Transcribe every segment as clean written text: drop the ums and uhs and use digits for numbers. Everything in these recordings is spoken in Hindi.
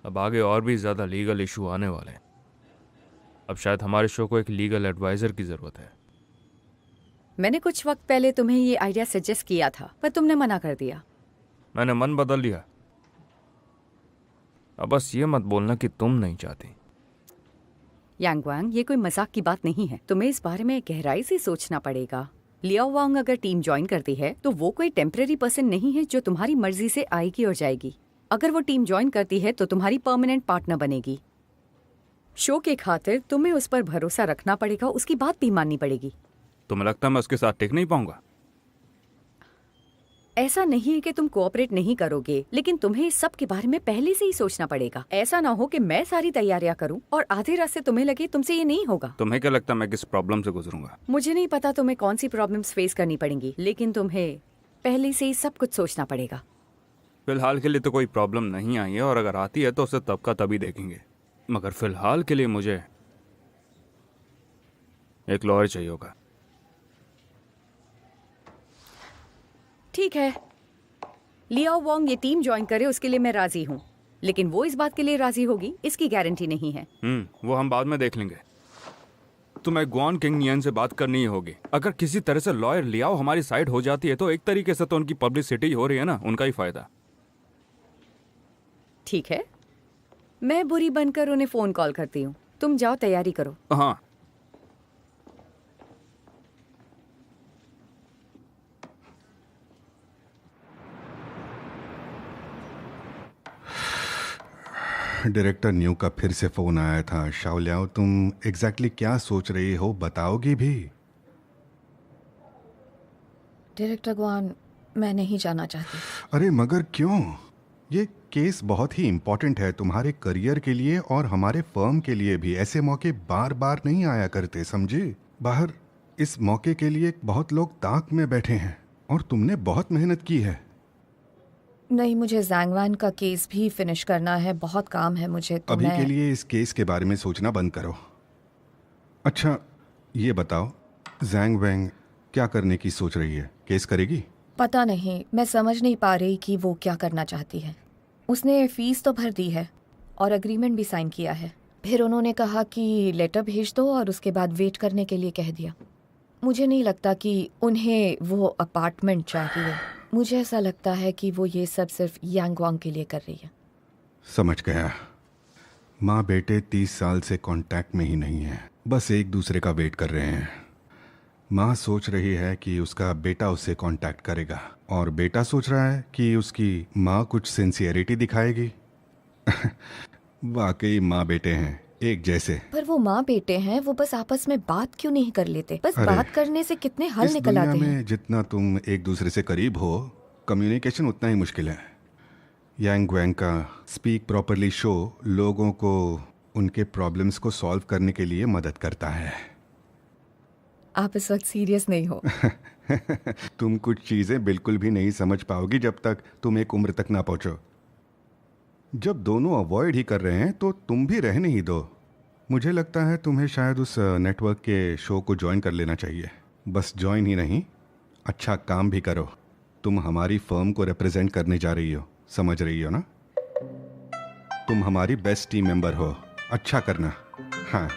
अब आगे और भी ज़्यादा लीगल इशू आने वाले हैं। अब शायद हमारे शो को एक लीगल एडवाइज़र की ज़रूरत है। मैंने कुछ वक्त पहले तुम्हें ये आइडिया सजेस्ट किया था, पर तुमने मना कर दिया। मैंने मन बदल लिया। अब बस ये मत बोलना कि तुम नहीं चाहती। यांगवांग, ये कोई मजाक की बात नहीं है। तुम्हें इस बारे में गहराई से सोचना पड़ेगा। लियाओ वांग अगर टीम ज्वाइन करती है तो वो कोई टेम्पररी पर्सन नहीं है जो तुम्हारी मर्जी से आएगी और जाएगी। अगर वो टीम ज्वाइन करती है तो तुम्हारी परमानेंट पार्टनर बनेगी। शो के खातिर तुम्हें उस पर भरोसा रखना पड़ेगा, उसकी बात भी माननी पड़ेगी। तुम्हें लगता है मैं उसके साथ टिक नहीं पाऊंगा? ऐसा नहीं है कि तुम कोऑपरेट नहीं करोगे, लेकिन तुम्हें इस सब के बारे में पहले से ही सोचना पड़ेगा। ऐसा ना हो कि मैं सारी तैयारियां करूं और आधे रास्ते तुम्हें लगे तुमसे ये नहीं होगा। तुम्हें क्या लगता है मैं किस प्रॉब्लम से गुजरूंगा? मुझे नहीं पता तुम्हें कौन सी प्रॉब्लम्स फेस करनी पड़ेंगी, लेकिन तुम्हें पहले से ही सब कुछ सोचना पड़ेगा। फिलहाल के लिए तो कोई प्रॉब्लम नहीं आई है, और अगर आती है तो उसे तब का तभी देखेंगे। मगर फिलहाल के लिए मुझे एक लॉयर चाहिए होगा। ठीक है, लियाओ वांग ये टीम ज्वाइन करे उसके लिए मैं राजी हूँ, लेकिन वो इस बात के लिए राजी होगी इसकी गारंटी नहीं है। वो हम बाद में देख लेंगे। तुम्हें ग्वान किंग नियन से बात करनी ही होगी। अगर किसी तरह से लॉयर लियाओ हमारी साइड हो जाती है तो एक तरीके से तो उनकी पब्लिसिटी हो रही है ना, उनका ही फायदा। ठीक है, मैं बुरी बनकर उन्हें फोन कॉल करती हूँ। तुम जाओ, तैयारी करो। हाँ। डायरेक्टर न्यू का फिर से फोन आया था। शाओलियाओ, तुम एग्जैक्टली क्या सोच रही हो, बताओगी भी? डायरेक्टर ग्वान, मैं नहीं जाना चाहती। अरे मगर क्यों? ये केस बहुत ही इम्पोर्टेंट है तुम्हारे करियर के लिए और हमारे फर्म के लिए भी। ऐसे मौके बार बार नहीं आया करते, समझे? बाहर इस मौके के लिए बहुत लोग ताक में बैठे हैं और तुमने बहुत मेहनत की है। नहीं, मुझे ज़ैंगवान का केस भी फिनिश करना है, बहुत काम है मुझे। तो अभी के लिए इस केस के बारे में सोचना बंद करो। अच्छा ये बताओ, जैंग वैंग क्या करने की सोच रही है? केस करेगी? पता नहीं, मैं समझ नहीं पा रही कि वो क्या करना चाहती है। उसने फीस तो भर दी है और एग्रीमेंट भी साइन किया है। फिर उन्होंने कहा कि लेटर भेज दो और उसके बाद वेट करने के लिए कह दिया। मुझे नहीं लगता कि उन्हें वो अपार्टमेंट चाहिए। मुझे ऐसा लगता है कि वो ये सब सिर्फ यांगवांग के लिए कर रही है। समझ गया। माँ बेटे 30 साल से कांटेक्ट में ही नहीं है, बस एक दूसरे का वेट कर रहे हैं। माँ सोच रही है कि उसका बेटा उससे कांटेक्ट करेगा और बेटा सोच रहा है कि उसकी माँ कुछ सिंसियरिटी दिखाएगी। वाकई माँ बेटे हैं एक जैसे। पर वो माँ बेटे हैं, वो बस आपस में बात क्यों नहीं कर लेते? बस बात करने से कितने हल निकल आते हैं। इस दुनिया में जितना तुम एक दूसरे से करीब हो, कम्युनिकेशन उतना ही मुश्किल है। यांग वैंग का स्पीक प्रॉपरली शो लोगों को उनके प्रॉब्लम्स को सॉल्व करने के लिए मदद करता है। आप इस वक्त सीरियस नहीं हो। तुम कुछ चीज़ें बिल्कुल भी नहीं समझ पाओगी जब तक तुम एक उम्र तक ना पहुंचो। जब दोनों अवॉइड ही कर रहे हैं तो तुम भी रहने ही दो। मुझे लगता है तुम्हें शायद उस नेटवर्क के शो को ज्वाइन कर लेना चाहिए। बस ज्वाइन ही नहीं, अच्छा काम भी करो। तुम हमारी फर्म को रिप्रेजेंट करने जा रही हो, समझ रही हो ना? तुम हमारी बेस्ट टीम मेंबर हो, अच्छा करना। हाँ।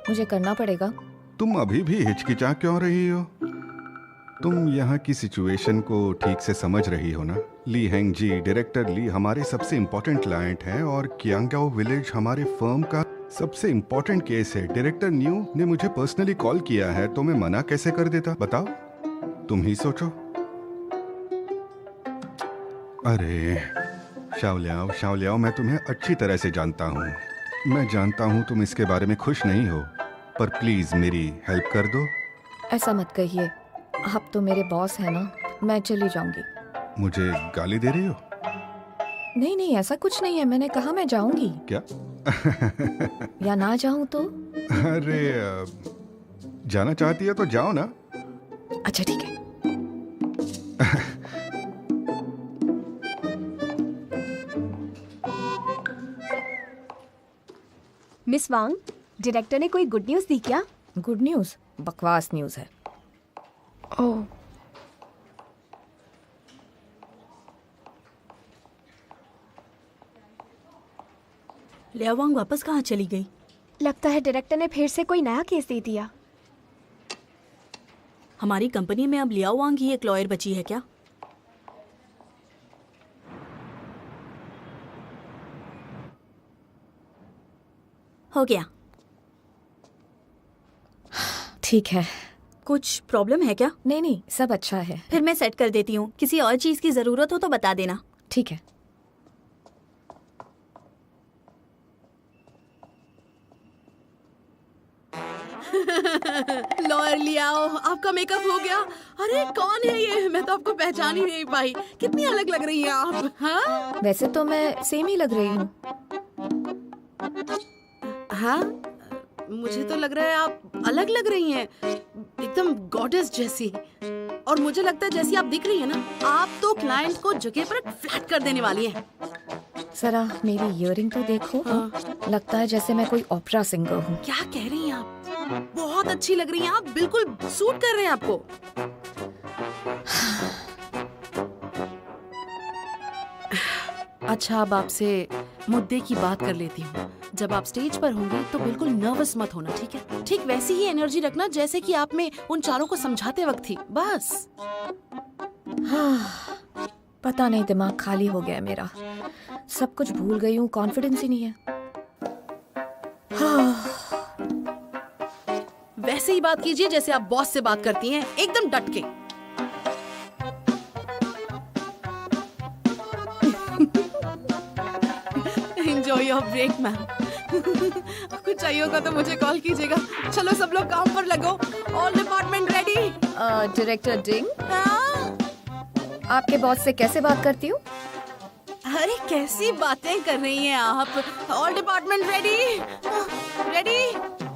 मुझे करना पड़ेगा। तुम अभी भी हिचकिचा क्यों रही हो? तुम यहाँ की सिचुएशन को ठीक से समझ रही हो ना? ली हेंग जी, डायरेक्टर ली हमारे सबसे इम्पोर्टेंट क्लाइंट हैं और क्यांगाओ विलेज हमारे फर्म का सबसे इम्पोर्टेंट केस है। डायरेक्टर न्यू ने मुझे पर्सनली कॉल किया है, तो मैं मना कैसे कर देता? बताओ, तुम ही सोचो। अरे शाओलियाओ, शाओलियाओ, मैं तुम्हें अच्छी तरह से जानता हूँ। मैं जानता हूँ तुम इसके बारे में खुश नहीं हो, पर प्लीज मेरी हेल्प कर दो। ऐसा मत कहिए, आप तो मेरे बॉस हैं ना। मैं चली जाऊंगी। मुझे गाली दे रही हो? नहीं नहीं, ऐसा कुछ नहीं है। मैंने कहा मैं जाऊंगी। क्या? या ना जाऊं तो? अरे जाना चाहती है तो जाओ ना। अच्छा ठीक है। मिस वांग, डायरेक्टर ने कोई गुड न्यूज़ दी क्या? Good news? बकवास न्यूज़ है। ओह, लिया वांग वापस कहाँ चली गई? लगता है डायरेक्टर ने फिर से कोई नया केस दे दिया। हमारी कंपनी में अब लियाओ वांग ही एक लॉयर बची है क्या? हो गया। ठीक है। कुछ प्रॉब्लम है क्या? नहीं नहीं, सब अच्छा है। फिर मैं सेट कर देती हूँ। किसी और चीज की जरूरत हो तो बता देना। ठीक है। लॉयर लियाओ, आपका मेकअप हो गया। अरे कौन है ये? मैं तो आपको पहचान ही नहीं पाई। कितनी अलग लग रही हैं आप। हाँ वैसे तो मैं सेम ही लग रही हूँ। हाँ, मुझे तो लग रहा है आप अलग लग रही हैं, एकदम गॉडेस जैसी। और मुझे लगता है जैसी आप दिख रही है ना, आप तो क्लाइंट को जगह पर फ्लैट कर देने वाली हैं। जरा मेरी इयरिंग तो देखो। लगता है जैसे मैं कोई ओपेरा सिंगर हूँ। क्या कह रही हैं आप? बहुत अच्छी लग रही हैं आप, बिल्कुल सूट कर रहे हैं आपको। अच्छा, अब आपसे मुद्दे की बात कर लेती हूँ। जब आप स्टेज पर होंगे तो बिल्कुल नर्वस मत होना, ठीक है? ठीक वैसी ही एनर्जी रखना जैसे कि आप में उन चारों को समझाते वक्त थी, बस। पता नहीं, दिमाग खाली हो गया है मेरा। सब कुछ भूल गई हूँ, कॉन्फिडेंस ही नहीं है। वैसे ही बात कीजिए जैसे आप बॉस से बात करती हैं, एकदम डट के। Enjoy your break ma'am. कुछ चाहिए होगा तो मुझे कॉल कीजिएगा। चलो सब लोग काम पर लगो। All department ready? डायरेक्टर डिंग, हाँ? आपके बॉस से कैसे बात करती हूँ? अरे कैसी बातें कर रही हैं आप? All department ready? Ready?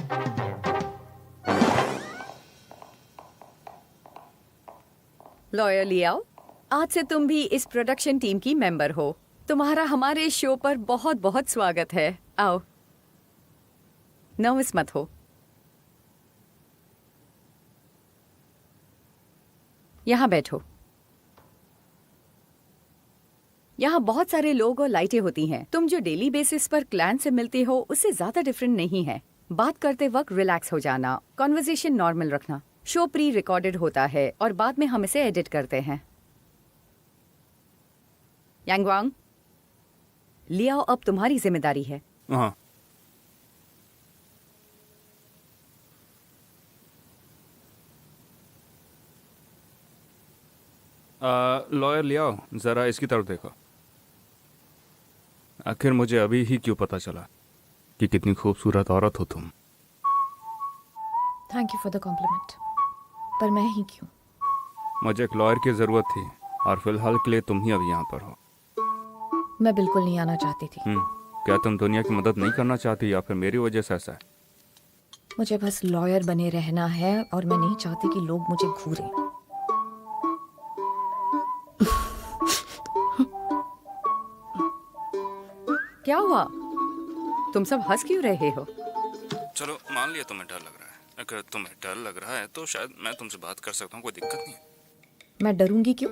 Lawyer Liao, आज से तुम भी इस प्रोडक्शन टीम की मेंबर हो। तुम्हारा हमारे शो पर बहुत बहुत स्वागत है। आओ, नर्वस मत हो। यहाँ बैठो। यहाँ बहुत सारे लोग और लाइटें होती हैं। तुम जो डेली बेसिस पर क्लाइंट से मिलते हो उससे ज्यादा डिफरेंट नहीं है। बात करते वक्त रिलैक्स हो जाना, कॉन्वर्सेशन नॉर्मल रखना। शो प्री रिकॉर्डेड होता है और बाद में हम इसे एडिट करते हैं। यांगवांग, लियाओ अब तुम्हारी जिम्मेदारी है। हाँ, लॉयर लियाओ, जरा इसकी तरफ देखो। आखिर मुझे अभी ही क्यों पता चला कि कितनी खूबसूरत औरत हो तुम। Thank you for the compliment, पर मैं ही क्यों? मुझे एक लॉयर की जरूरत थी और फिलहाल के लिए तुम ही अभी यहाँ पर हो। मैं बिल्कुल नहीं आना चाहती थी। क्या तुम दुनिया की मदद नहीं करना चाहती या फिर मेरी वजह से ऐसा है? मुझे बस लॉयर बने रहना है और मैं नहीं चाहती कि लोग मुझे घूरें। क्या हुआ? तुम सब हंस क्यों रहे हो? चलो मान लिया तुम्हें डर लग रहा है। अगर तुम्हें डर लग रहा है तो शायद मैं तुमसे बात कर सकता हूँ, कोई दिक्कत नहीं है। मैं डरूंगी क्यों?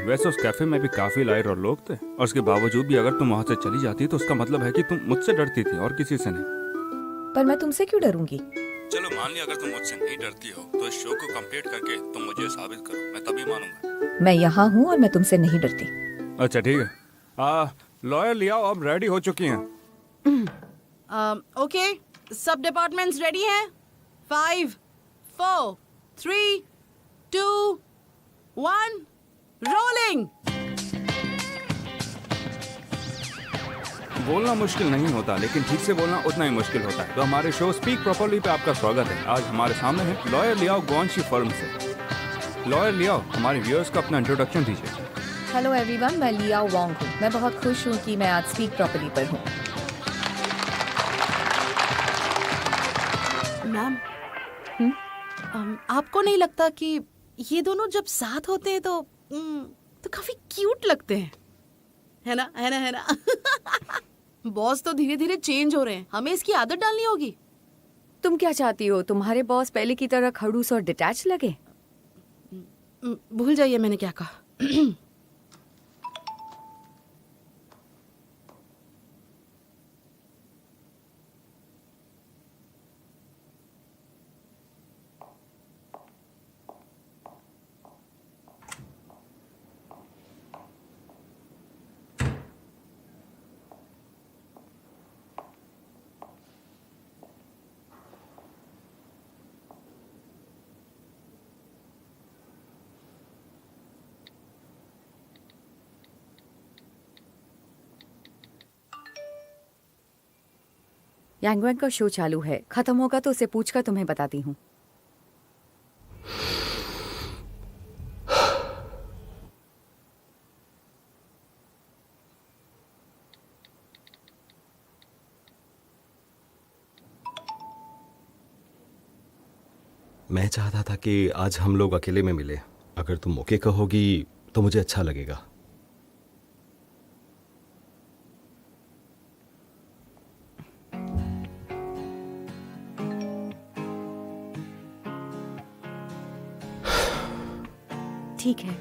वैसे उस कैफे में भी काफी लायर और लोग थे और उसके बावजूद भी अगर तुम वहां से चली जाती तो उसका मतलब है कि तुम मुझसे डरती थी और किसी से नहीं। पर मैं तुमसे क्यों डरूंगी? चलो मान लिया अगर तुम मुझसे नहीं डरती हो तो इस शो को कंप्लीट करके तुम मुझे साबित करो, मैं तभी मानूंगा। मैं यहाँ हूँ और मैं तुमसे नहीं डरती। अच्छा ठीक है। लॉयर लियाओ अब रेडी हो चुकी हैं। ओके, सब डिपार्टमेंट्स रेडी हैं? 5, 4, 3, 2, 1, रोलिंग। बोलना मुश्किल नहीं होता लेकिन ठीक से बोलना उतना ही मुश्किल होता है। तो हमारे शो स्पीक प्रॉपर्ली पे आपका स्वागत है। आज हमारे सामने है लॉयर लियाओ गुआनशी फर्म से। लॉयर लियाओ, हमारे व्यूअर्स को अपना इंट्रोडक्शन दीजिए। हेलो एवरीवन, मैं लियाओ वांग हूँ। मैं बहुत खुश हूँ कि मैं आज स्पीक प्रॉपर्ली पर हूँ। मैम, आपको नहीं लगता कि ये दोनों जब साथ होते हैं तो काफी क्यूट लगते हैं? है ना, है ना, है ना? बॉस तो धीरे धीरे चेंज हो रहे हैं, हमें इसकी आदत डालनी होगी। तुम क्या चाहती हो, तुम्हारे बॉस पहले की तरह खड़ूस और डिटैच लगे? भूल जाइए मैंने क्या कहा। यांगवेंग का शो चालू है, खत्म होगा तो उसे पूछकर तुम्हें बताती हूँ। मैं चाहता था कि आज हम लोग अकेले में मिले। अगर तुम ओके कहोगी तो मुझे अच्छा लगेगा। ठीक है।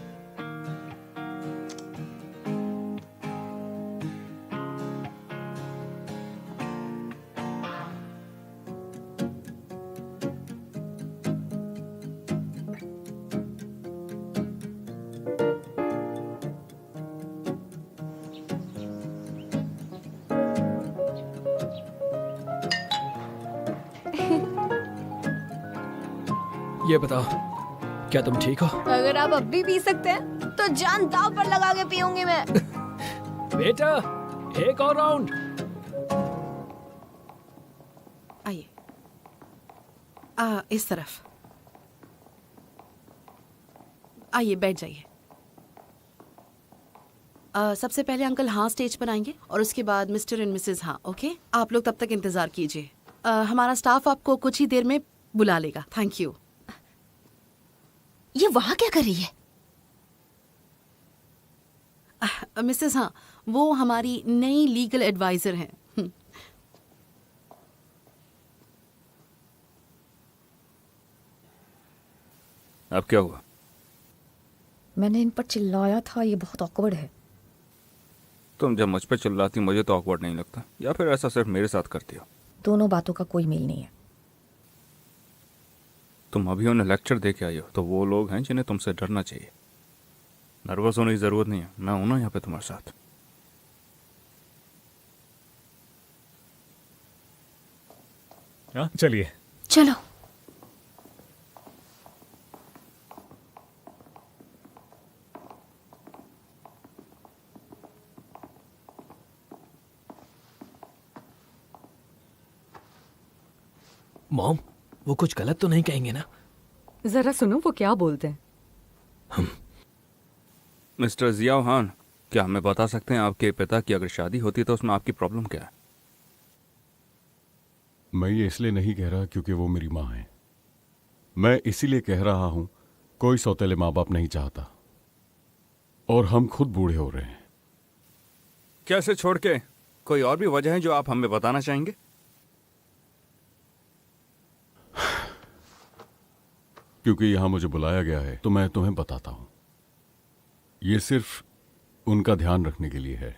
ये बताओ, क्या तुम ठीक हो? अगर आप अब भी पी सकते हैं तो जान दांव पर लगा के पीऊंगी मैं। बेटा, एक और राउंड। आइए, इस तरफ आइए, बैठ जाइए। सबसे पहले अंकल हाँ स्टेज पर आएंगे और उसके बाद मिस्टर एंड मिसेस हाँ। ओके, आप लोग तब तक इंतजार कीजिए। हमारा स्टाफ आपको कुछ ही देर में बुला लेगा। Thank you. ये वहाँ क्या कर रही है? मिसेस हाँ, वो हमारी नई लीगल एडवाइजर हैं। अब क्या हुआ? मैंने इन पर चिल्लाया था, ये बहुत ऑकवर्ड है। तुम जब मुझ पे चिल्लाती मुझे तो ऑकवर्ड नहीं लगता, या फिर ऐसा सिर्फ मेरे साथ करती हो? दोनों बातों का कोई मेल नहीं है। तुम अभी उन्हें लेक्चर दे के आई हो, तो वो लोग हैं जिन्हें तुमसे डरना चाहिए। नर्वस होने की जरूरत नहीं है, मैं हूं ना यहाँ पे तुम्हारे साथ। हाँ, चलिए। चलो। मॉम, वो कुछ गलत तो नहीं कहेंगे ना? जरा सुनो वो क्या बोलते हैं। मिस्टर जियाओ हान, क्या हमें बता सकते हैं आपके पिता की अगर शादी होती तो उसमें आपकी प्रॉब्लम क्या है? मैं ये इसलिए नहीं कह रहा क्योंकि वो मेरी माँ है। मैं इसीलिए कह रहा हूं, कोई सौतेले माँ बाप नहीं चाहता, और हम खुद बूढ़े हो रहे हैं। कैसे छोड़ के? कोई और भी वजह है जो आप हमें बताना चाहेंगे? क्योंकि यहां मुझे बुलाया गया है तो मैं तुम्हें बताता हूं। ये सिर्फ उनका ध्यान रखने के लिए है।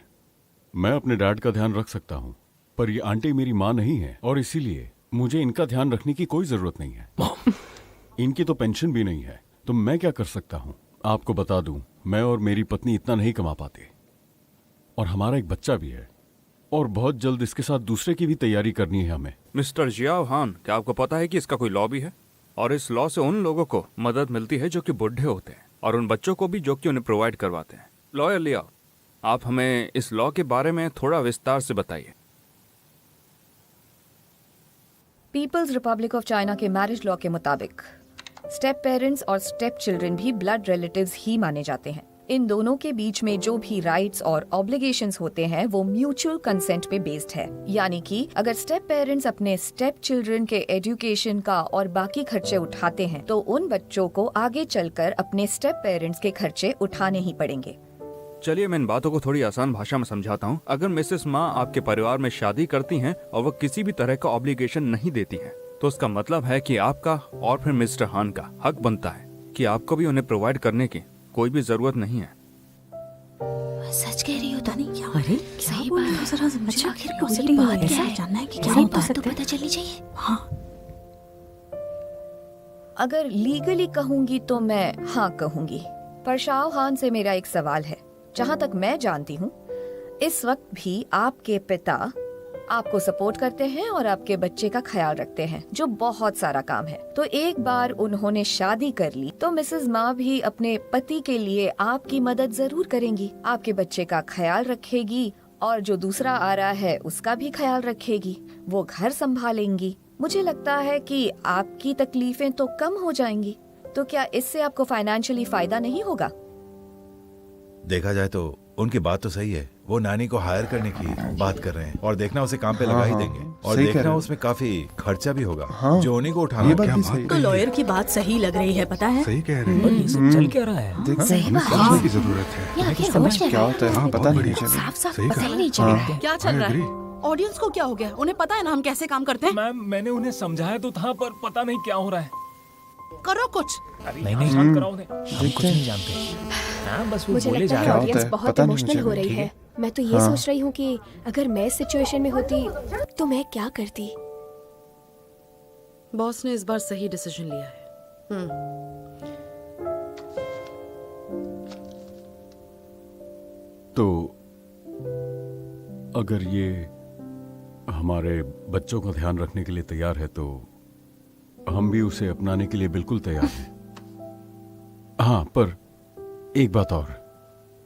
मैं अपने डैड का ध्यान रख सकता हूं, पर ये आंटी मेरी माँ नहीं है और इसीलिए मुझे इनका ध्यान रखने की कोई जरूरत नहीं है। इनकी तो पेंशन भी नहीं है, तो मैं क्या कर सकता हूं? आपको बता दूं, मैं और मेरी पत्नी इतना नहीं कमा पाते, और हमारा एक बच्चा भी है, और बहुत जल्द इसके साथ दूसरे की भी तैयारी करनी है हमें। मिस्टर जियाओ हान, क्या आपको पता है कि इसका कोई लॉ भी है? और इस लॉ से उन लोगों को मदद मिलती है जो कि बूढ़े होते हैं, और उन बच्चों को भी जो कि उन्हें प्रोवाइड करवाते हैं। लॉयर लियाओ, आप हमें इस लॉ के बारे में थोड़ा विस्तार से बताइए। पीपल्स रिपब्लिक ऑफ चाइना के मैरिज लॉ के मुताबिक स्टेप पेरेंट्स और स्टेप चिल्ड्रन भी ब्लड रिलेटिव्स ही माने जाते हैं। इन दोनों के बीच में जो भी राइट्स और ऑब्लिगेशंस होते हैं वो म्यूचुअल कंसेंट पे बेस्ड है। यानी कि अगर स्टेप पेरेंट्स अपने स्टेप चिल्ड्रन के एजुकेशन का और बाकी खर्चे उठाते हैं तो उन बच्चों को आगे चलकर अपने स्टेप पेरेंट्स के खर्चे उठाने ही पड़ेंगे। चलिए मैं इन बातों को थोड़ी आसान भाषा में समझाता हूँ। अगर मिसेस माँ आपके परिवार में शादी करती हैं और वो किसी भी तरह का ऑब्लिगेशन नहीं देती हैं, तो उसका मतलब है कि आपका और फिर मिस्टर हान का हक बनता है कि आपको भी उन्हें प्रोवाइड करने की कोई भी जरूरत नहीं है। सच कह रही हो तो नहीं क्या? अरे सही बात है, जरा समझ अच्छा, आखिर पूरी पूरी बात बात क्या क्या है? है? जानना है कि क्या क्या बात बात तो है? पता चलनी चाहिए। हाँ, अगर लीगली कहूंगी तो मैं हाँ कहूंगी, पर शाहहान से मेरा एक सवाल है। जहाँ तक मैं जानती हूँ, इस वक्त भी आपके पिता आपको सपोर्ट करते हैं और आपके बच्चे का ख्याल रखते हैं, जो बहुत सारा काम है। तो एक बार उन्होंने शादी कर ली तो मिसेस माँ भी अपने पति के लिए आपकी मदद जरूर करेंगी, आपके बच्चे का ख्याल रखेगी और जो दूसरा आ रहा है उसका भी ख्याल रखेगी, वो घर संभालेंगी। मुझे लगता है कि आपकी तकलीफें तो कम हो जाएंगी। तो क्या इससे आपको फाइनेंशियली फायदा नहीं होगा? देखा जाए तो उनकी बात तो सही है। वो नानी को हायर करने की बात कर रहे हैं और देखना उसे काम पे लगा ही देंगे और सही कह देखना रहे हैं। उसमें काफी खर्चा भी होगा जो उन्हीं को ये उठाना बात होगा। भी सही तो लॉयर की बात सही लग रही है, पता है? सही कह रहे हैं। और ये सब चल क्या रहा है? देख सही हमें बात समझने है। की जरूरत है। ये आखिर हो क्या क्या रहा है? होता है हाँ, पता बहुत नहीं बढ़िया। चला। साफ साफ सही पता कहा। ही नहीं चला। क्या चल I रहा है? agree। ऑडियंस को क्या हो गया? उन्हें पता है ना हम कैसे काम करते हैं। मैम, मैंने उन्हें समझाया तो था, पर पता नहीं क्या हो रहा है। करो कुछ। नहीं, शांत कराओ उन्हें। हम कुछ नहीं जानते। हाँ, बस वो मुझे बोले लगता जा है क्या रहे होता ऑडियंस है? बहुत पता नहीं इमोशनल मुझे हो भी, रही ठीक है। है। मैं तो ये हाँ। सोच रही हूँ कि अगर मैं इस सिचुएशन में होती तो मैं क्या करती। बॉस ने इस बार सही डिसीजन लिया है। तो अगर ये हमारे बच्चों का ध्यान रखने के लिए तैयार है तो हम भी उसे अपनाने के लिए बिल्कुल तैयार हैं। हाँ, पर एक बात और,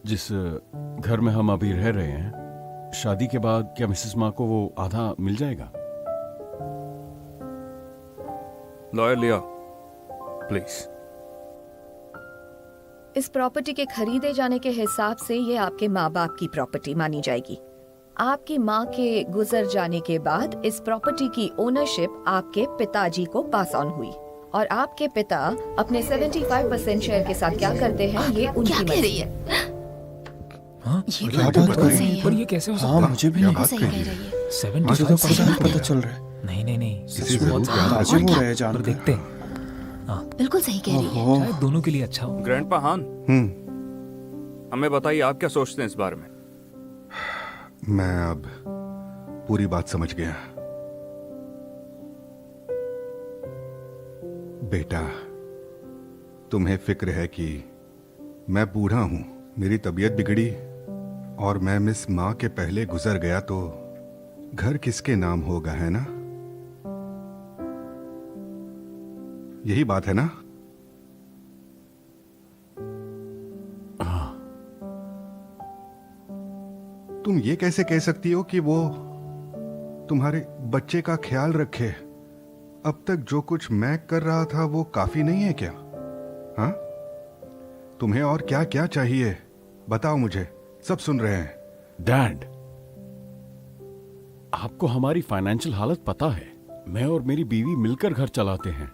जिस घर में हम अभी रह रहे हैं, शादी के बाद क्या मिसेस माँ को वो आधा मिल जाएगा? लॉयर लिया प्लीज। इस प्रॉपर्टी के खरीदे जाने के हिसाब से ये आपके माँ बाप की प्रॉपर्टी मानी जाएगी। आपकी माँ के गुजर जाने के बाद इस प्रॉपर्टी की ओनरशिप आपके पिताजी को पास ऑन हुई और आपके पिता अपने 75% शेयर के साथ क्या करते हैं ये उनकी क्या कह रही है? हाँ? ये क्या बात बात बिल्कुल कर रही सही है? पर है। ये कैसे हो हाँ सकता है? मुझे भी क्या नहीं बात सही कही कह है? रही है। 75% मुझे तो पता चल रहा है। नहीं, इसे सच जरूर बहुत याद ज्यादा। रखना। अजीब हो रहा है पर जानकर। देखते हैं। बिल्कुल सही कह रही है। ओहो, शायद दोनों के लिए अच्छा हो। ग्रैंडपा हान, हमें बताइए आप क्या सोचते हैं इस बारे में? मैं अब पूरी बात समझ गया। बेटा, तुम्हें फिक्र है कि मैं बूढ़ा हूं, मेरी तबीयत बिगड़ी और मैं मिस माँ के पहले गुजर गया तो घर किसके नाम होगा, है ना? यही बात है ना? तुम ये कैसे कह सकती हो कि वो तुम्हारे बच्चे का ख्याल रखे? अब तक जो कुछ मैं कर रहा था वो काफी नहीं है क्या? हाँ, तुम्हें और क्या क्या चाहिए बताओ मुझे, सब सुन रहे हैं। डैड, आपको हमारी फाइनेंशियल हालत पता है। मैं और मेरी बीवी मिलकर घर चलाते हैं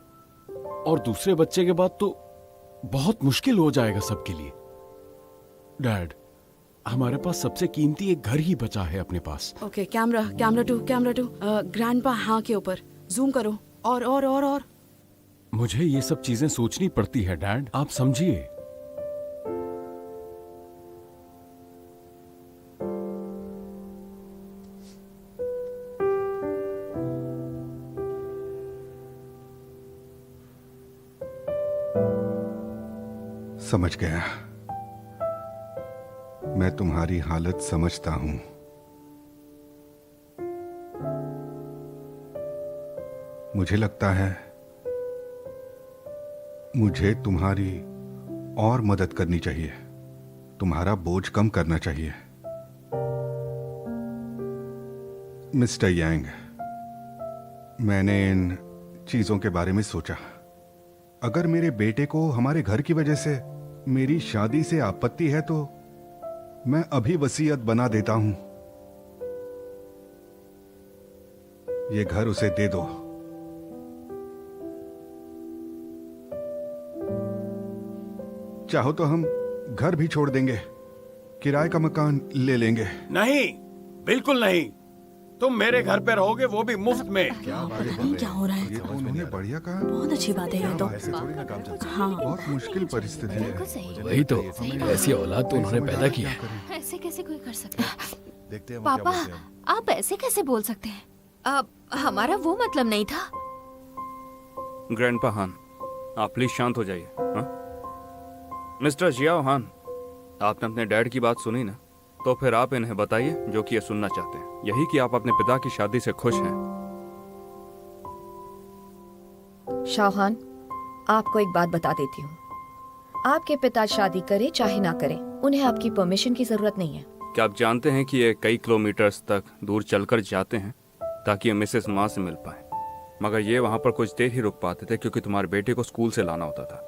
और दूसरे बच्चे के बाद तो बहुत मुश्किल हो जाएगा सबके लिए। डैड, हमारे पास सबसे कीमती एक घर ही बचा है अपने पास। ओके, कैमरा टू ग्रैंडपा हाँ के ऊपर जूम करो और मुझे ये सब चीजें सोचनी पड़ती है डैड, आप समझिए। समझ गया, मैं तुम्हारी हालत समझता हूं। मुझे लगता है मुझे तुम्हारी और मदद करनी चाहिए, तुम्हारा बोझ कम करना चाहिए। मिस्टर यांग, मैंने इन चीजों के बारे में सोचा। अगर मेरे बेटे को हमारे घर की वजह से मेरी शादी से आपत्ति है तो मैं अभी वसीयत बना देता हूं। ये घर उसे दे दो। चाहो तो हम घर भी छोड़ देंगे, किराए का मकान ले लेंगे। नहीं, बिल्कुल नहीं। तुम मेरे घर पे रहोगे, वो भी मुफ्त में। क्या बात पता नहीं क्या हो रहा है। ये तो उन्होंने बढ़िया कहा। बहुत अच्छी बात है ये तो। ऐसे थोड़ी ना काम चलता है। हाँ बहुत मुश्किल परिस्थिति है। वही तो, ऐसी औलाद तो उन्होंने पैदा की है। ऐसे कैसे कोई कर सकता है? देखते हैं वो क्या पापा, बोलते हैं। आप ऐसे कैसे बोल सकते हैं? हमारा वो मतलब नहीं था। ग्रैंडपा हान, आप प्लीज शांत हो जाइए। हाँ? मिस्टर जियाओ हान, आपने अपने डैड की बात सुनी ना, तो फिर आप इन्हें बताइए जो कि ये सुनना चाहते हैं। यही कि आप अपने पिता की शादी से खुश हैं। शाहहान, आपको एक बात बता देती हूँ। आपके पिता शादी करे चाहे ना करें, उन्हें आपकी परमिशन की जरूरत नहीं है। क्या आप जानते हैं कि ये कई किलोमीटर्स तक दूर चलकर जाते हैं ताकि ये मिसेस माँ से मिल पाए, मगर ये वहां पर कुछ देर ही रुक पाते थे क्योंकि तुम्हारे बेटे को स्कूल से लाना होता था।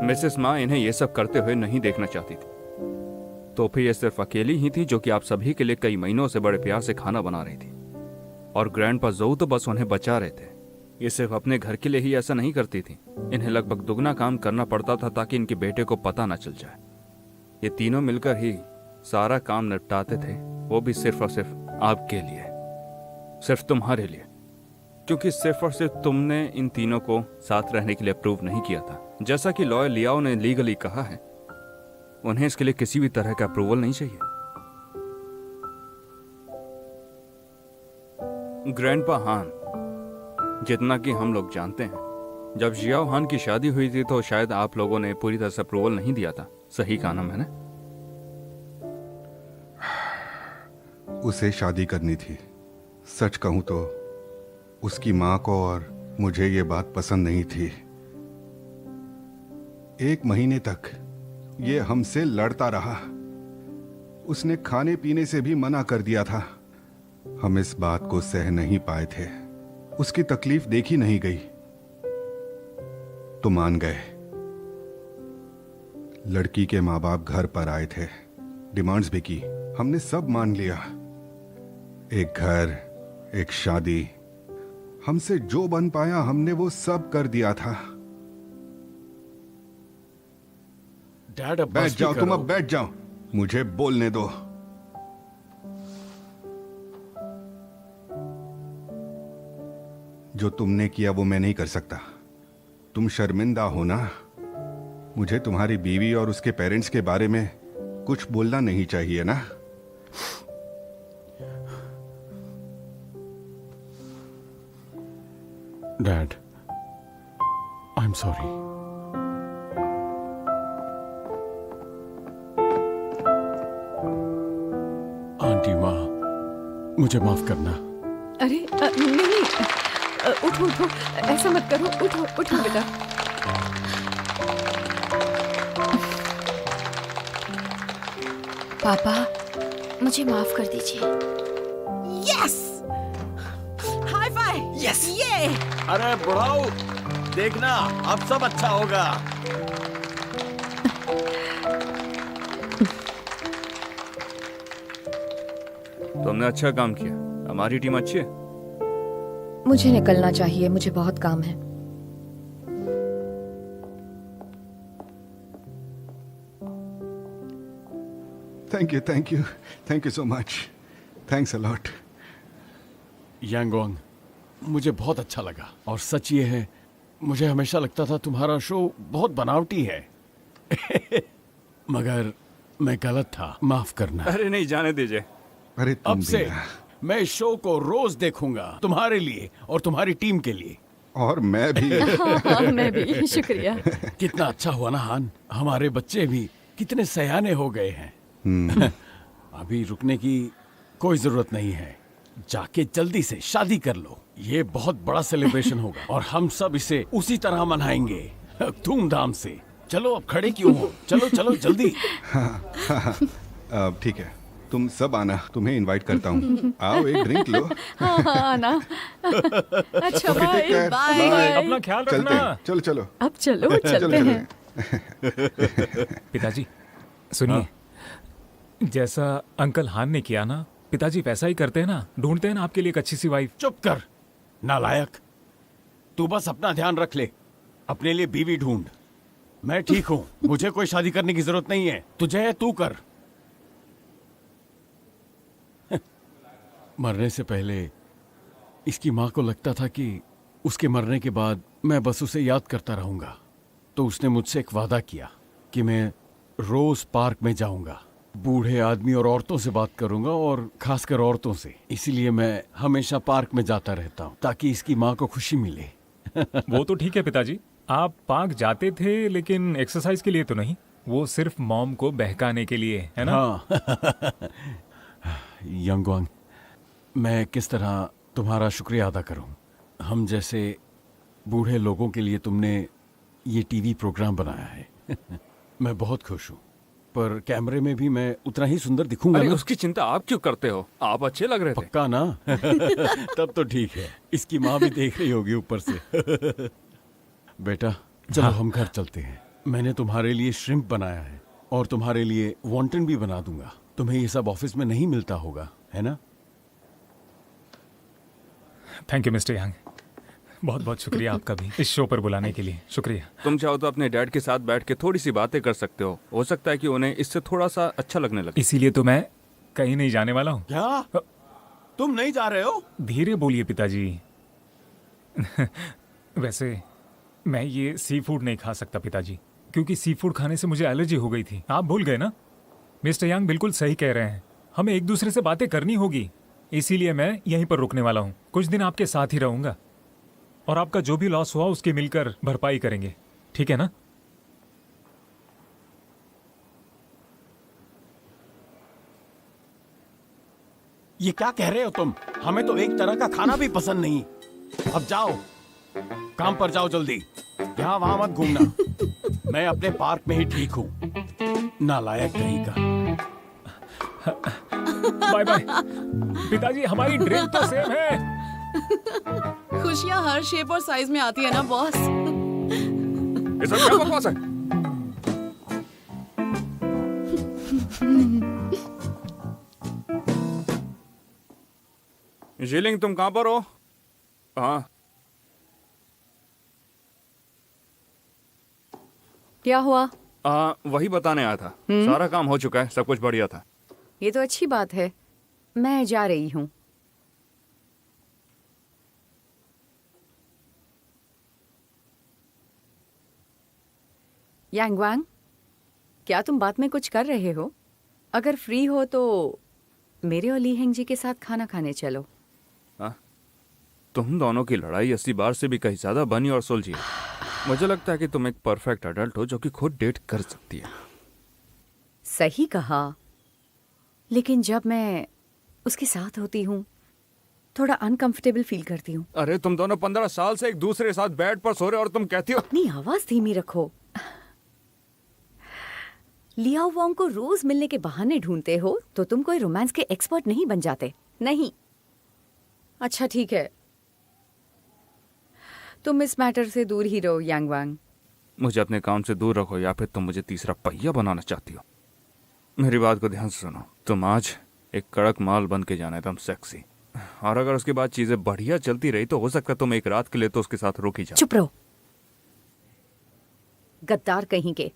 मिसेस माँ इन्हें ये सब करते हुए नहीं देखना चाहती थी, तो फिर ये सिर्फ अकेली ही थी जो कि आप सभी के लिए कई महीनों से बड़े प्यार से खाना बना रही थी। और ग्रैंडपा जोऊ तो बस उन्हें बचा रहे थे। ये सिर्फ अपने घर के लिए ही ऐसा नहीं करती थी, इन्हें लगभग दुगना काम करना पड़ता था ताकि इनके बेटे को पता ना चल जाए। ये तीनों मिलकर ही सारा काम निपटाते थे, वो भी सिर्फ और सिर्फ आपके लिए, सिर्फ तुम्हारे लिए, क्योंकि सिर्फ और सिर्फ तुमने इन तीनों को साथ रहने के लिए अप्रूव नहीं किया था। जैसा कि लॉयर लियाओ ने लीगली कहा है, उन्हें इसके लिए किसी भी तरह का अप्रूवल नहीं चाहिए। ग्रैंडपा हान, जितना कि हम लोग जानते हैं, जब जियाओ हान की शादी हुई थी तो शायद आप लोगों ने पूरी तरह से अप्रूवल नहीं दिया था। सही कहा ना मैंने? उसे शादी करनी थी। सच कहूं तो उसकी मां को और मुझे ये बात पसंद नहीं थी। 1 महीने तक ये हमसे लड़ता रहा। उसने खाने पीने से भी मना कर दिया था। हम इस बात को सह नहीं पाए थे। उसकी तकलीफ देखी नहीं गई तो मान गए। लड़की के माँ बाप घर पर आए थे, डिमांड्स भी की, हमने सब मान लिया। एक घर, एक शादी, हमसे जो बन पाया हमने वो सब कर दिया था। डैड, अब बैठ जाओ, तुम अब बैठ जाओ, मुझे बोलने दो। जो तुमने किया वो मैं नहीं कर सकता। तुम शर्मिंदा हो ना। मुझे तुम्हारी बीवी और उसके पेरेंट्स के बारे में कुछ बोलना नहीं चाहिए ना। Dad, I am sorry. Aunty माँ, मुझे माफ करना। अरे नहीं, उठो उठो, ऐसा मत करो, उठो उठो बेटा। पापा, मुझे माफ कर दीजिए। Yes, high five. यस, ये अरे बुढ़ाऊ, देखना अब सब अच्छा होगा। तुमने अच्छा काम किया। हमारी टीम अच्छी है। मुझे निकलना चाहिए, मुझे बहुत काम है। Thank you so much. Thanks a lot. Yanggong, मुझे बहुत अच्छा लगा। और सच ये है, मुझे हमेशा लगता था तुम्हारा शो बहुत बनावटी है। मगर मैं गलत था, माफ करना। अरे नहीं, जाने दीजिए। अरे तुम अब भी से ना। मैं इस शो को रोज देखूंगा, तुम्हारे लिए और तुम्हारी टीम के लिए। और मैं भी। मैं भी, शुक्रिया। कितना अच्छा हुआ ना हान, हमारे बच्चे भी कितने सयाने हो गए हैं। अभी रुकने की कोई जरूरत नहीं है, जाके जल्दी से शादी कर लो। ये बहुत बड़ा सेलिब्रेशन होगा और हम सब इसे उसी तरह मनाएंगे, धूमधाम से। चलो अब खड़े क्यों हो, चलो चलो जल्दी। ठीक है, तुम सब आना, तुम्हें इनवाइट करता हूँ। आओ, एक ड्रिंक लो। हाँ हाँ, आना। अच्छा, Okay, take care. Bye. Bye. अपना ख्याल चलते रखना। हैं, चलो चलो अब चलो चलते हैं। पिताजी सुनिए, जैसा अंकल हान ने किया ना, पिताजी वैसा ही करते हैं ना, ढूंढते हैं ना आपके लिए एक अच्छी सी वाइफ। चुप कर नालायक, तू बस अपना ध्यान रख ले, अपने लिए बीवी ढूंढ। मैं ठीक हूँ, मुझे कोई शादी करने की जरूरत नहीं है। तुझे है तू कर। मरने से पहले इसकी माँ को लगता था कि उसके मरने के बाद मैं बस उसे याद करता रहूंगा। तो उसने मुझसे एक वादा किया कि मैं रोज पार्क में जाऊंगा, बूढ़े आदमी और औरतों से बात करूंगा, और खासकर औरतों से। इसीलिए मैं हमेशा पार्क में जाता रहता हूँ ताकि इसकी माँ को खुशी मिले। वो तो ठीक है पिताजी, आप पार्क जाते थे लेकिन एक्सरसाइज के लिए तो नहीं, वो सिर्फ मॉम को बहकाने के लिए, है ना? हाँ। यंगवांग, मैं किस तरह तुम्हारा शुक्रिया अदा करूं? हम जैसे बूढ़े लोगों के लिए तुमने ये टीवी प्रोग्राम बनाया है। मैं बहुत खुश हूं, पर कैमरे में भी मैं उतना ही सुंदर दिखूंगा अरे ना? उसकी चिंता आप क्यों करते हो? आप अच्छे लग रहे थे। पक्का ना? तब तो ठीक है। इसकी माँ भी देख रही होगी ऊपर से। बेटा चलो हाँ। हम घर चलते हैं। मैंने तुम्हारे लिए श्रिम्प बनाया है और तुम्हारे लिए वॉन्टन भी बना दूंगा। तुम्हें ये सब ऑफिस में नहीं मिलता होगा, है ना? थैंक यू मिस्टर यंग, बहुत बहुत शुक्रिया आपका भी इस शो पर बुलाने के लिए। शुक्रिया। तुम चाहो तो अपने डैड के साथ बैठ के थोड़ी सी बातें कर सकते हो सकता है कि उन्हें इससे थोड़ा सा अच्छा लगने लगे। इसीलिए तो मैं कहीं नहीं जाने वाला हूँ। क्या तुम नहीं जा रहे हो? धीरे बोलिए पिताजी। वैसे मैं ये सी फूड नहीं खा सकता पिताजी, क्योंकि सी फूड खाने से मुझे एलर्जी हो गई थी। आप भूल गए ना? मिस्टर यांग बिल्कुल सही कह रहे हैं, हमें एक दूसरे से बातें करनी होगी। इसीलिए मैं यहीं पर रुकने वाला हूँ। कुछ दिन आपके साथ ही रहूंगा और आपका जो भी लॉस हुआ उसकी मिलकर भरपाई करेंगे, ठीक है ना? ये क्या कह रहे हो तुम? हमें तो एक तरह का खाना भी पसंद नहीं। अब जाओ, काम पर जाओ जल्दी। यहाँ वहां मत घूमना। मैं अपने पार्क में ही ठीक हूँ। नालायक कहीं का। Bye bye. पिताजी हमारी ड्रीम तो सेम है। खुशियाँ हर शेप और साइज में आती है ना बॉस। ये सब क्या बकवास है? जीलिंग तुम कहाँ पर हो? हाँ, क्या हुआ? वही बताने आया था। सारा काम हो चुका है, सब कुछ बढ़िया था। ये तो अच्छी बात है। मैं जा रही हूँ। यांगवांग, क्या तुम बात में कुछ कर रहे हो? अगर फ्री हो तो मेरे और ली हेंग जी के साथ खाना खाने चलो। तुम दोनों की लड़ाई 80 बार से भी कहीं ज्यादा बनी और सुलझी है। मुझे लगता है कि तुम एक परफेक्ट अडल्ट हो जो कि खुद डेट कर सकती है। सही कहा, लेकिन जब मैं उसके साथ होती हूँ थोड़ा अनकंफर्टेबल फील करती हूँ। अरे तुम दोनों 15 साल से एक दूसरे के साथ बेड पर सो रहे हो और तुम कहती हो। अपनी आवाज धीमी रखो। लियाओ वोंग को रोज मिलने के बहाने ढूंढते हो तो तुम कोई रोमांस के एक्सपर्ट नहीं बन जाते। नहीं। अच्छा ठीक है, तुम इस मैटर से दूर ही रहो यांगवांग। मुझे अपने काम से दूर रखो या फिर तुम मुझे तीसरा पहिया बनाना चाहती हो। मेरी बात को ध्यान से सुनो। तुम आज एक कड़क माल बन के जाना, एकदम सेक्सी, और अगर उसके बाद चीजें बढ़िया चलती रही तो हो सकता है तुम एक रात के लिए तो उसके साथ रुक ही जाओ। चुप रहो, गद्दार कहीं के।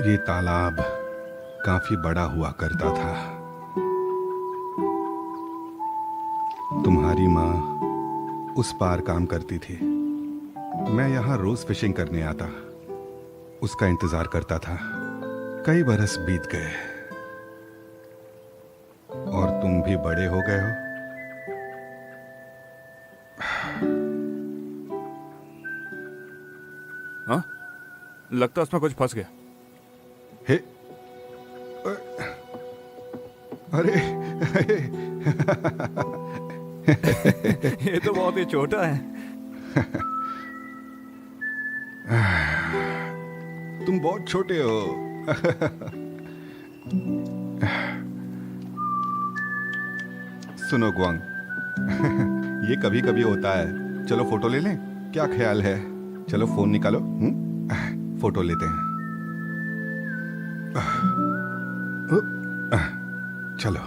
ये तालाब काफी बड़ा हुआ करता था। तुम्हारी माँ उस पार काम करती थी। मैं यहाँ रोज फिशिंग करने आता, उसका इंतजार करता था। कई बरस बीत गए और तुम भी बड़े हो गए हो। हाँ, लगता है उसमें कुछ फंस गया। हे, अरे ये तो बहुत ही छोटा है। तुम बहुत छोटे हो। सुनो ग्वांग, ये कभी कभी होता है। चलो फोटो ले लें। क्या ख्याल है? चलो फोन निकालो, फोटो लेते हैं। चलो।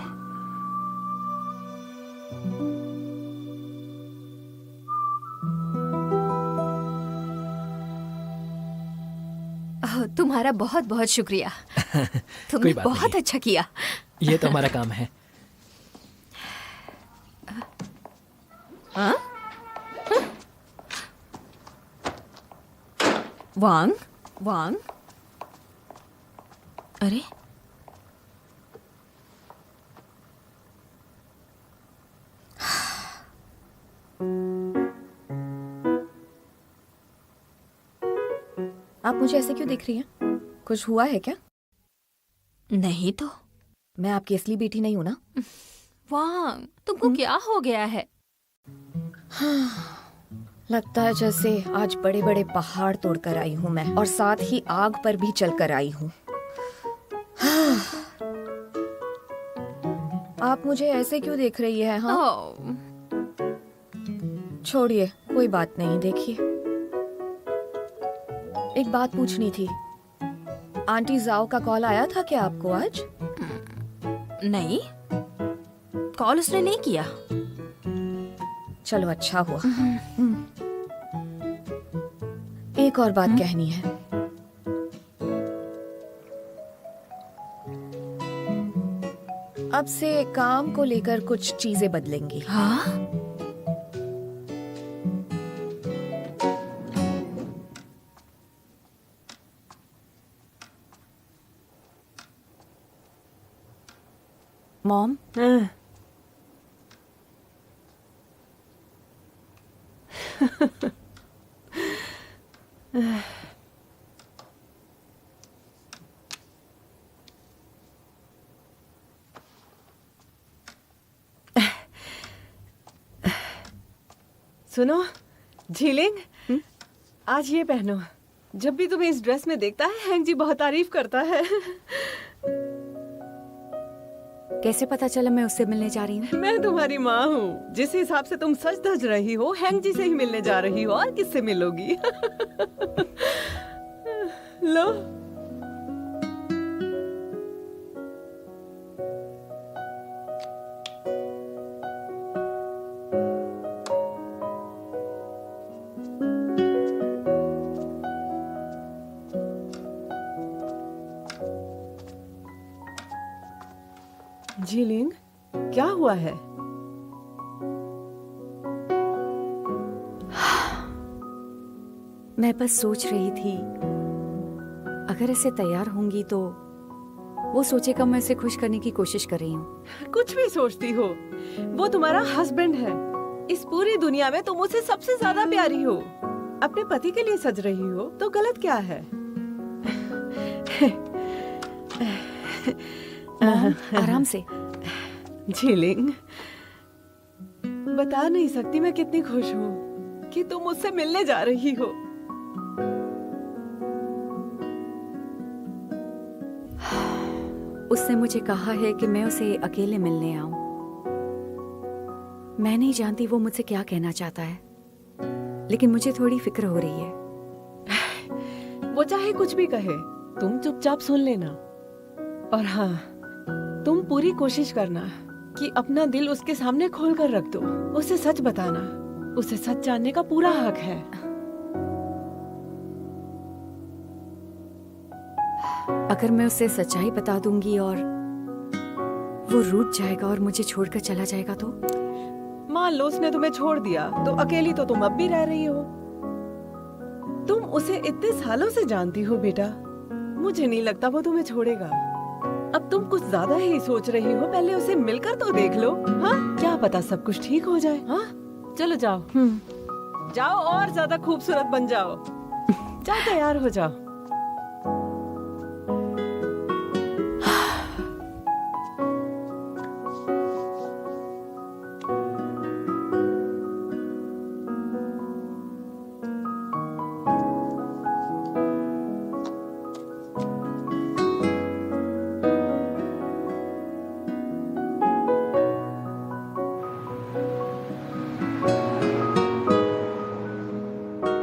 तुम्हारा बहुत बहुत शुक्रिया। तुमने कोई बात बहुत नहीं। अच्छा किया। ये तो हमारा काम है। हाँ? वांग वांग, अरे आप मुझे ऐसे क्यों देख रही हैं? कुछ हुआ है क्या? नहीं तो। मैं आपकी असली बेटी नहीं हूं ना? वांग, तुमको क्या हो गया है? लगता है जैसे आज बड़े बड़े पहाड़ तोड़कर आई हूँ मैं, और साथ ही आग पर भी चलकर आई हूँ। आप मुझे ऐसे क्यों देख रही है? हाँ, छोड़िए, कोई बात नहीं। देखिए, एक बात पूछनी थी। आंटी जाओ का कॉल आया था क्या आपको आज? नहीं, कॉल उसने नहीं किया। चलो अच्छा हुआ। एक और बात कहनी है। अब से काम को लेकर कुछ चीजें बदलेंगी। हाँ? मॉम, सुनो झीलिंग, आज ये पहनो। जब भी तुम्हें इस ड्रेस में देखता है हैंग जी बहुत तारीफ करता है। कैसे पता चला मैं उससे मिलने जा रही हूँ? मैं तुम्हारी माँ हूँ। जिस हिसाब से तुम सज धज रही हो, हैंग जी से ही मिलने जा रही हो, और किससे मिलोगी? लो। झीलिंग, क्या हुआ है? मैं बस सोच रही थी, अगर ऐसे तैयार होंगी तो वो सोचेगा मैं उसे खुश करने की कोशिश कर रही हूँ। कुछ भी सोचती हो, वो तुम्हारा हस्बैंड है। इस पूरी दुनिया में तुम उसे सबसे ज्यादा प्यारी हो। अपने पति के लिए सज रही हो तो गलत क्या है? मॉम, आराम से। झीलिंग, बता नहीं सकती मैं कितनी खुश हूँ कि तुम मुझसे मिलने जा रही हो। उसने मुझे कहा है कि मैं उसे अकेले मिलने आऊं। मैं नहीं जानती वो मुझसे क्या कहना चाहता है, लेकिन मुझे थोड़ी फिक्र हो रही है। वो चाहे कुछ भी कहे, तुम चुपचाप सुन लेना। और हाँ, तुम पूरी कोशिश करना कि अपना दिल उसके सामने खोल कर रख दो। उसे सच बताना, उसे सच जानने का पूरा हक है। अगर मैं उसे सच्चाई बता दूंगी और वो रूठ जाएगा और मुझे छोड़कर चला जाएगा तो? मान लो उसने तुम्हें छोड़ दिया, तो अकेली तो तुम अब भी रह रही हो। तुम उसे इतने सालों से जानती हो बेटा, मुझे नहीं लगता वो तुम्हें छोड़ेगा। अब तुम कुछ ज्यादा ही सोच रही हो, पहले उसे मिलकर तो देख लो। हाँ, क्या पता सब कुछ ठीक हो जाए। हाँ, चलो जाओ। जाओ और ज्यादा खूबसूरत बन जाओ। जाओ, तैयार हो जाओ।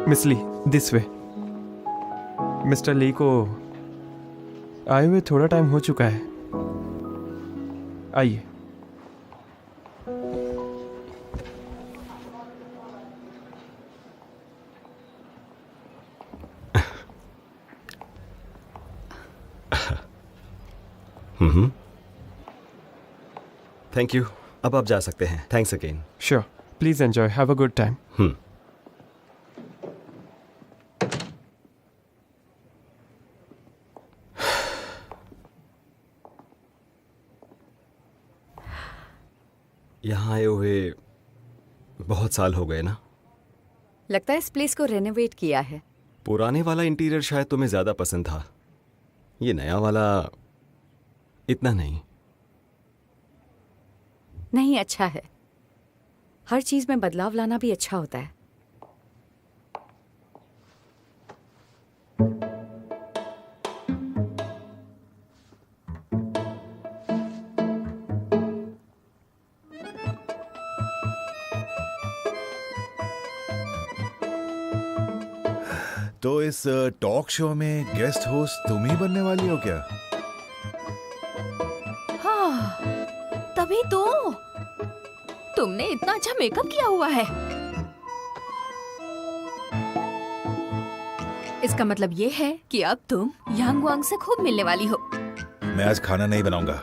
Miss Li, this way. Mister Li को आए हुए थोड़ा टाइम हो चुका है, आइए। Thank you. अब आप जा सकते हैं। Thanks again. Sure, please enjoy, have a good time. यहाँ आए हुए बहुत साल हो गए ना? लगता है इस प्लेस को रेनोवेट किया है। पुराने वाला इंटीरियर शायद तुम्हें ज्यादा पसंद था, ये नया वाला इतना नहीं। नहीं, अच्छा है। हर चीज में बदलाव लाना भी अच्छा होता है। तो इस टॉक शो में गेस्ट होस्ट तुम ही बनने वाली हो क्या? हाँ, तभी तो तुमने इतना अच्छा मेकअप किया हुआ है। इसका मतलब ये है कि अब तुम यांग वांग से खूब मिलने वाली हो। मैं आज खाना नहीं बनाऊंगा,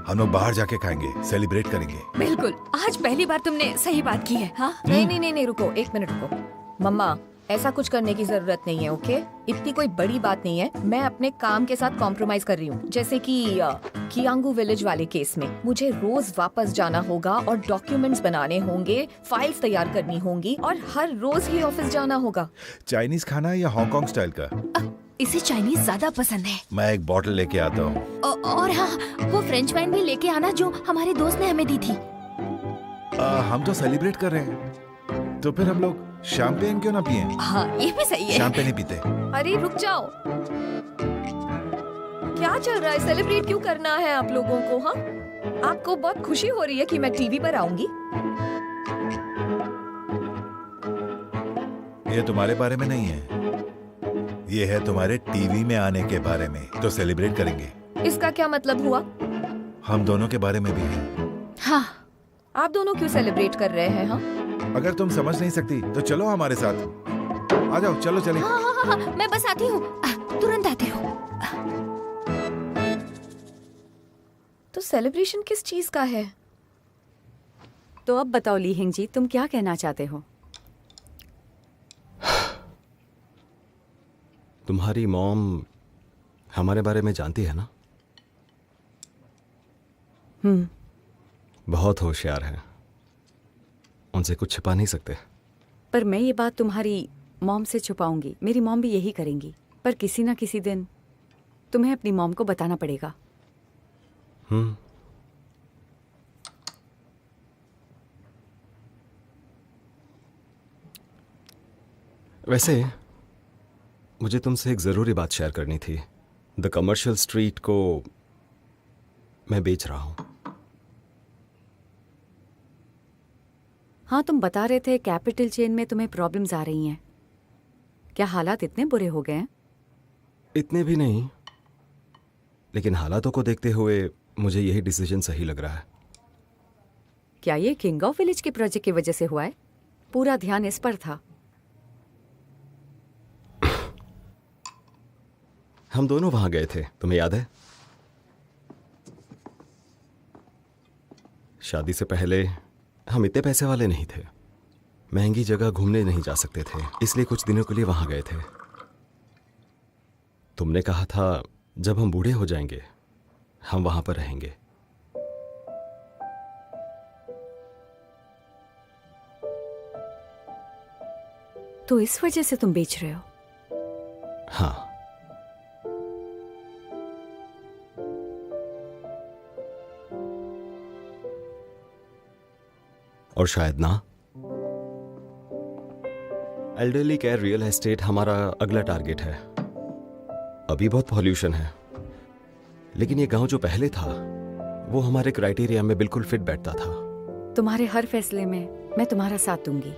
हम लोग बाहर जाके खाएंगे, सेलिब्रेट करेंगे। बिल्कुल, आज पहली बार तुमने सही बात की है। हाँ? नहीं, रुको, एक मिनट रुको। मम्मा, ऐसा कुछ करने की जरूरत नहीं है, ओके? इतनी कोई बड़ी बात नहीं है। मैं अपने काम के साथ कॉम्प्रोमाइज कर रही हूँ। जैसे कि कियांगू विलेज वाले केस में मुझे रोज वापस जाना होगा और डॉक्यूमेंट्स बनाने होंगे, फाइल्स तैयार करनी होंगी और हर रोज ही ऑफिस जाना होगा। चाइनीज खाना या हांगकांग स्टाइल का? इसे चाइनीज ज्यादा पसंद है। मैं एक बॉटल लेके आता हूँ। और हाँ, वो फ्रेंच वाइन भी लेके आना जो हमारे दोस्त ने हमें दी थी। हम तो सेलिब्रेट कर रहे हैं, तो फिर हम लोग शैंपेन क्यों ना पिए? हाँ, ये भी सही है। शैंपेन ही पीते। अरे रुक जाओ, क्या चल रहा है? सेलिब्रेट क्यों करना है आप लोगों को? हाँ, आपको बहुत खुशी हो रही है कि मैं टीवी पर आऊंगी? ये तुम्हारे बारे में नहीं है, ये है तुम्हारे टीवी में आने के बारे में, तो सेलिब्रेट करेंगे। इसका क्या मतलब हुआ? हम दोनों के बारे में भी है। हाँ, आप दोनों क्यों सेलिब्रेट कर रहे हैं? हाँ, अगर तुम समझ नहीं सकती तो चलो हमारे साथ, आ जाओ, चलो चले। हाँ, मैं बस आती हूँ, तुरंत आती हूँ। तो सेलिब्रेशन किस चीज का है? तो अब बताओ ली हिंग जी, तुम क्या कहना चाहते हो? तुम्हारी मॉम हमारे बारे में जानती है ना? बहुत होशियार है, उनसे कुछ छिपा नहीं सकते। पर मैं ये बात तुम्हारी मॉम से छुपाऊंगी, मेरी मॉम भी यही करेंगी। पर किसी ना किसी दिन तुम्हें अपनी मॉम को बताना पड़ेगा। वैसे मुझे तुमसे एक जरूरी बात शेयर करनी थी। द कमर्शियल स्ट्रीट को मैं बेच रहा हूं। हाँ, तुम बता रहे थे कैपिटल चेन में तुम्हें प्रॉब्लम्स आ रही हैं। क्या हालात इतने बुरे हो गए हैं? इतने भी नहीं, लेकिन हालातों को देखते हुए मुझे यही डिसीजन सही लग रहा है। क्या ये किंग ऑफ विलेज के प्रोजेक्ट की वजह से हुआ है? पूरा ध्यान इस पर था। हम दोनों वहां गए थे, तुम्हें याद है? शादी से पहले हम इतने पैसे वाले नहीं थे, महंगी जगह घूमने नहीं जा सकते थे, इसलिए कुछ दिनों के लिए वहां गए थे। तुमने कहा था जब हम बूढ़े हो जाएंगे हम वहां पर रहेंगे। तो इस वजह से तुम बेच रहे हो? हाँ। और शायद ना। एल्डरली केयर रियल एस्टेट हमारा अगला टारगेट है। अभी बहुत पॉल्यूशन है, लेकिन ये गांव जो पहले था वो हमारे क्राइटेरिया में बिल्कुल फिट बैठता था। तुम्हारे हर फैसले में मैं तुम्हारा साथ दूंगी।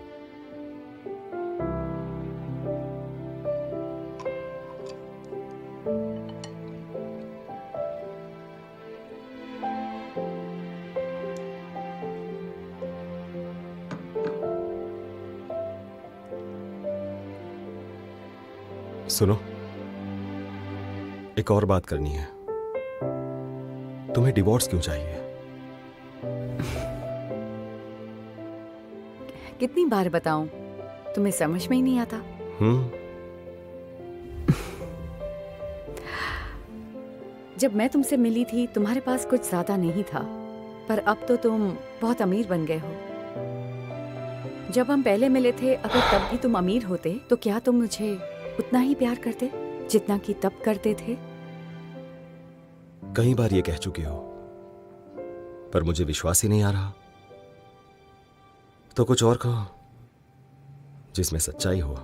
सुनो, एक और बात करनी है। तुम्हें डिवोर्स क्यों चाहिए? कितनी बार बताऊं, तुम्हें समझ में ही नहीं आता। जब मैं तुमसे मिली थी तुम्हारे पास कुछ ज्यादा नहीं था, पर अब तो तुम बहुत अमीर बन गए हो। जब हम पहले मिले थे, अगर तब भी तुम अमीर होते तो क्या तुम मुझे उतना ही प्यार करते जितना कि तब करते थे? कई बार ये कह चुके हो, पर मुझे विश्वास ही नहीं आ रहा। तो कुछ और कहो जिसमें सच्चाई हो।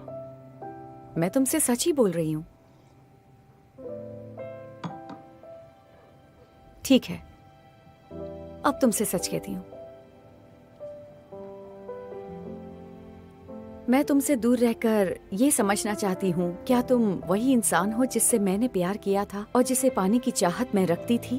मैं तुमसे सच ही बोल रही हूं। ठीक है, अब तुमसे सच कहती हूं। मैं तुमसे दूर रहकर ये समझना चाहती हूँ, क्या तुम वही इंसान हो जिससे मैंने प्यार किया था और जिसे पाने की चाहत मैं रखती थी?